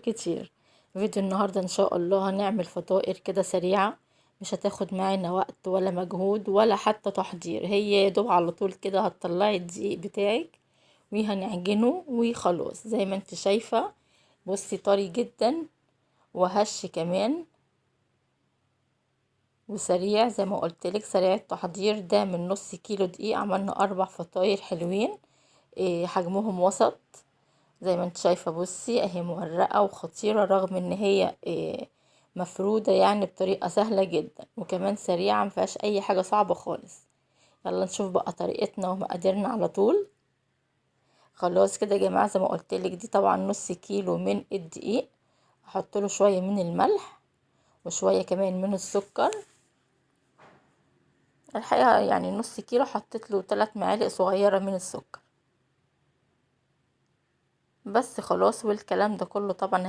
كتير. فيديو النهاردة ان شاء الله هنعمل فطائر كده سريعة، مش هتاخد معانا وقت ولا مجهود ولا حتى تحضير. هي يا دوب على طول كده هتطلعي الدقيق بتاعك وهنعجنه وخلاص. زي ما انت شايفة بصي طري جدا وهش كمان وسريع، زي ما قلتلك سريع التحضير. ده من نص كيلو دقيق عملنا 4 فطاير حلوين، حجمهم وسط زي ما انت شايفة. بصي اهي مورقة وخطيرة رغم ان هي مفرودة، يعني بطريقة سهلة جدا وكمان سريعة، مفيهاش اي حاجة صعبة خالص. يلا نشوف بقى طريقتنا ومقاديرنا على طول. خلاص كده يا جماعة، زي ما قلتلك دي طبعا نص كيلو من الدقيق، هحط له شوية من الملح وشوية كمان من السكر. الحقيقة يعني نص كيلو حطيت له 3 معالق صغيرة من السكر بس. خلاص والكلام ده كله طبعا